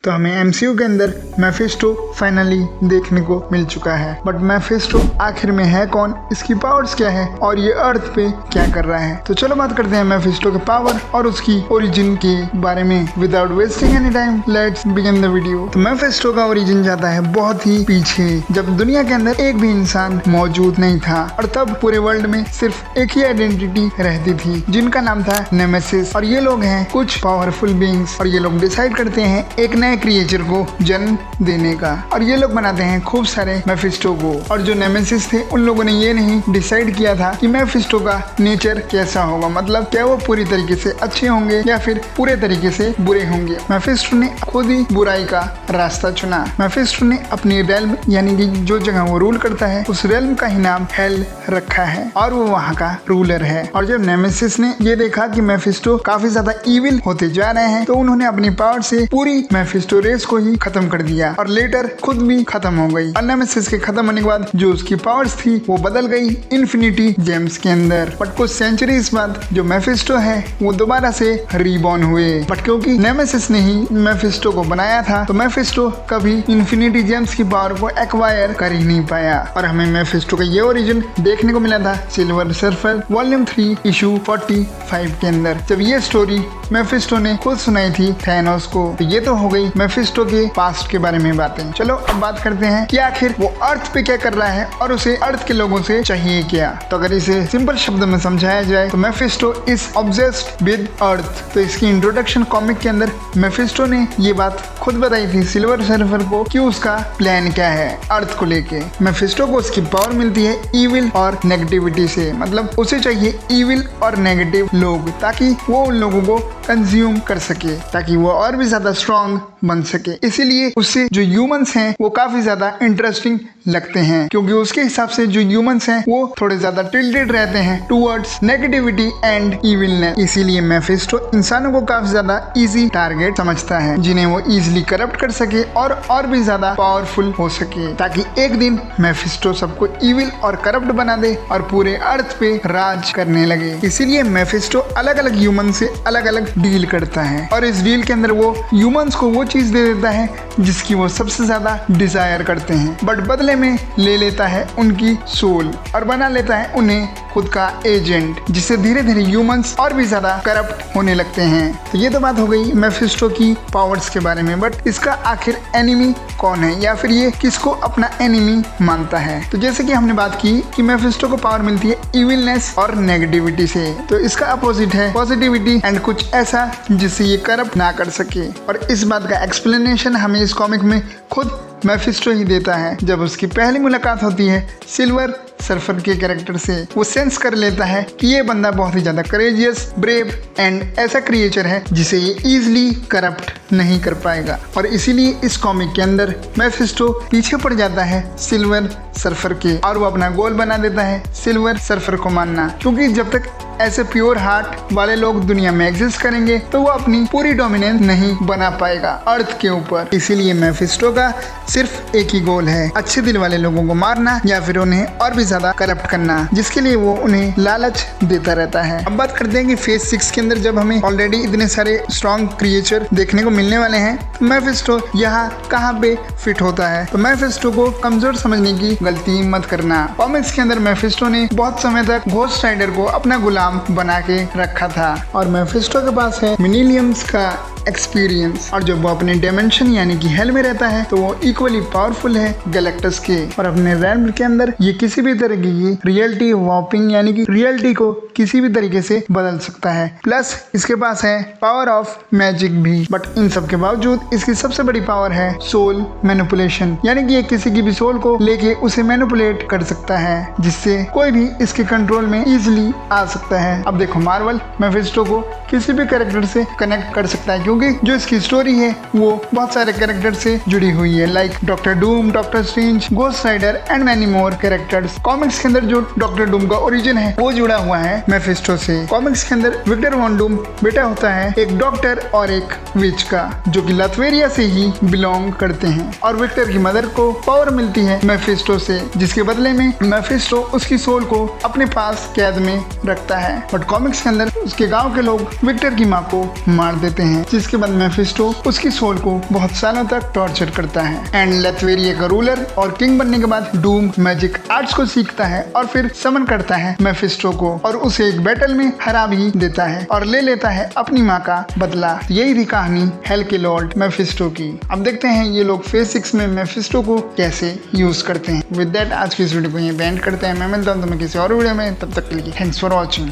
तो हमें एमसीयू के अंदर मेफिस्टो फाइनली देखने को मिल चुका है। बट मेफिस्टो आखिर में है कौन, इसकी पावर्स क्या है और ये अर्थ पे क्या कर रहा है। तो चलो बात करते हैं मेफिस्टो के पावर और उसकी ओरिजिन के बारे में। Without wasting any time let's begin the video. तो मेफिस्टो का ओरिजिन जाता है बहुत ही पीछे, जब दुनिया के अंदर एक भी इंसान मौजूद नहीं था और तब पूरे वर्ल्ड में सिर्फ एक ही आइडेंटिटी रहती थी जिनका नाम था नेमेसिस। और ये लोग हैं कुछ पावरफुल बीइंग्स और ये लोग डिसाइड करते हैं एक नए क्रिएचर को जन्म देने का और ये लोग बनाते हैं खूब सारे मेफिस्टो को। और जो नेमेसिस थे उन लोगों ने ये नहीं डिसाइड किया था कि मेफिस्टो का नेचर कैसा होगा, मतलब क्या वो पूरी तरीके से अच्छे होंगे या फिर पूरे तरीके से बुरे होंगे। मेफिस्टो ने खुद ही बुराई का रास्ता चुना। मेफिस्टो ने अपनी रेल्म यानी कि जो जगह वो रूल करता है उस रेल्म का ही नाम हेल रखा है और वो वहाँ का रूलर है। और जब नेमेसिस ने ये देखा कि मेफिस्टो काफी ज्यादा इविल होते जा रहे हैं तो उन्होंने अपनी पावर से पूरी मेफिस्टो रेस को ही खत्म कर दिया और लेटर खुद भी खत्म हो गई। और नेमेसिस के खत्म होने के बाद जो उसकी पावर्स थी वो बदल गई इन्फिनिटी जेम्स के अंदर। बट कुछ सेंचुरीज बाद जो मेफिस्टो है वो दोबारा से रीबॉर्न हुए। बट क्योंकि नेमेसिस ने ही मेफिस्टो को बनाया था तो मेफिस्टो कभी इन्फिनिटी जेम्स की पावर को एक्वायर कर ही नहीं पाया। और हमें मेफिस्टो का ये ओरिजिन देखने को मिला था सिल्वर सर्फर वॉल्यूम 3 इशू 45 के अंदर, जब ये स्टोरी मेफिस्टो ने खुद सुनाई थी थैनोस को। तो ये तो हो गई मेफिस्टो के पास्ट के बारे में बातें। चलो अब बात करते हैं कि आखिर वो अर्थ पे क्या कर रहा है और उसे अर्थ के लोगों से चाहिए क्या। तो अगर इसे सिंपल शब्द में समझाया जाए तो मेफिस्टो इज ऑब्सेस्ड विद अर्थ। तो इसकी इंट्रोडक्शन कॉमिक के अंदर मेफिस्टो ने ये बात खुद बताई थी सिल्वर सर्फर को कि उसका प्लान क्या है अर्थ को लेके। मेफिस्टो को उसकी पावर मिलती है इविल और नेगेटिविटी से, मतलब उसे चाहिए इविल और नेगेटिव लोग ताकि वो उन लोगों को कंज्यूम कर सके, ताकि वो और भी ज्यादा स्ट्रॉन्ग बन सके। इसीलिए उससे जो ह्यूमंस हैं वो काफी ज्यादा इंटरेस्टिंग लगते हैं, क्योंकि उसके हिसाब से जो ह्यूमंस हैं वो थोड़े ज्यादा टिल्टेड रहते हैं टुवर्ड्स नेगेटिविटी एंड इविलनेस। इसीलिए मेफिस्टो इंसानों को काफी ज्यादा इजी टारगेट समझता है जिन्हें वो इजीली करप्ट कर सके और भी ज्यादा पावरफुल हो सके, ताकि एक दिन मेफिस्टो सबको इविल और करप्ट बना दे और पूरे अर्थ पे राज करने लगे। इसीलिए मेफिस्टो अलग अलग ह्यूमन से अलग अलग डील करता है और इस डील के अंदर वो ह्यूमंस को वो चीज दे देता है जिसकी वो सबसे ज्यादा डिजायर करते हैं, बट बदले में ले लेता है उनकी सोल और बना लेता है उन्हें खुद का एजेंट, जिससे धीरे धीरे ह्यूमंस और भी ज्यादा करप्ट होने लगते हैं। तो ये तो बात हो गई मेफिस्टो की पावर्स के बारे में। बट इसका आखिर एनिमी कौन है या फिर ये किसको अपना एनिमी मानता है। तो जैसे कि हमने बात की कि मेफिस्टो को पावर मिलती है इविलनेस और नेगेटिविटी से, तो इसका अपोजिट है पॉजिटिविटी एंड कुछ ऐसा जिससे ये करप्ट ना कर सके। और इस बात का एक्सप्लेनेशन हमें इस कॉमिक में खुद मेफिस्टो ही देता है। जब उसकी पहली मुलाकात होती है सिल्वर सर्फर के कैरेक्टर से, वो सेंस कर लेता है कि ये बंदा बहुत ही ज्यादा करेजियस, ब्रेव एंड ऐसा क्रिएचर है जिसे ये इजीली करप्ट नहीं कर पाएगा। और इसीलिए इस कॉमिक के अंदर मेफिस्टो पीछे पड़ जाता है सिल्वर सर्फर के और वो अपना गोल बना देता है सिल्वर सर्फर को मानना, क्योंकि जब तक ऐसे प्योर हार्ट वाले लोग दुनिया में एग्जिस्ट करेंगे तो वो अपनी पूरी डोमिनेंस नहीं बना पाएगा अर्थ के ऊपर। इसीलिए मेफिस्टो का सिर्फ एक ही गोल है, अच्छे दिल वाले लोगों को मारना या फिर उन्हें और भी ज्यादा करप्ट करना, जिसके लिए वो उन्हें लालच देता रहता है। अब बात करते हैं कि फेज 6 के अंदर जब हमें ऑलरेडी इतने सारे स्ट्रॉन्ग क्रिएचर देखने को मिलने वाले हैं तो मेफिस्टो यहाँ कहाँ पे फिट होता है। तो मेफिस्टो को कमजोर समझने की गलती मत करना। कॉमिक्स के अंदर मेफिस्टो ने बहुत समय तक घोस्ट राइडर को अपना गुलाम बना के रखा था और मेफिस्टो के पास है मिनीलियम्स का एक्सपीरियंस, और जब वो अपने डायमेंशन यानी कि हेल में रहता है तो वो इक्वली पावरफुल है गैलेक्टस के। और अपने रेल्म के अंदर ये किसी भी तरीके की रियलिटी वॉपिंग यानी कि रियलिटी को किसी भी तरीके से बदल सकता है। प्लस इसके पास है पावर ऑफ मैजिक भी। बट इन सब के बावजूद इसकी सबसे बड़ी पावर है सोल मैनिपुलेशन, यानी कि ये किसी की भी सोल को लेके उसे मैनिपुलेट कर सकता है, जिससे कोई भी इसके कंट्रोल में इजिली आ सकता है। अब देखो मार्वल मेफिस्टो को किसी भी कैरेक्टर से कनेक्ट कर सकता है, क्योंकि जो इसकी स्टोरी है वो बहुत सारे कैरेक्टर से जुड़ी हुई है, like Doctor Doom, Doctor Strange, Ghost Rider and many more characters. Comics के अंदर जो डॉक्टर डूम का ओरिजिन है वो जुड़ा हुआ है मेफिस्टो से। कॉमिक्स के अंदर विक्टर वॉन डूम बेटा होता है एक डॉक्टर और एक विच का, जो कि लाथवेरिया से ही बिलोंग करते हैं। और विक्टर की मदर को पावर मिलती है मेफिस्टो से, जिसके बदले में मेफिस्टो उसकी सोल को अपने पास कैद में रखता है। बट कॉमिक्स के अंदर उसके गाँव के लोग विक्टर की माँ को मार देते हैं, जिसके बाद मेफिस्टो उसकी सोल को बहुत सालों तक टॉर्चर करता है। एंड लेथवेरिया का रूलर और किंग बनने के बाद डूम मैजिक आर्ट्स को सीखता है और फिर समन करता है मेफिस्टो को और उसे एक बैटल में हरा भी देता है और ले लेता है अपनी माँ का बदला। यही थी कहानी हेल के लॉर्ड मेफिस्टो की। अब देखते हैं ये लोग फेज 6 में मेफिस्टो को कैसे यूज करते हैं। विद दैट आज की इस वीडियो को यहीं एंड करते हैं। मैं मिलता हूँ तुम्हें किसी और वीडियो में, तब तक के लिए थैंक्स फॉर वॉचिंग।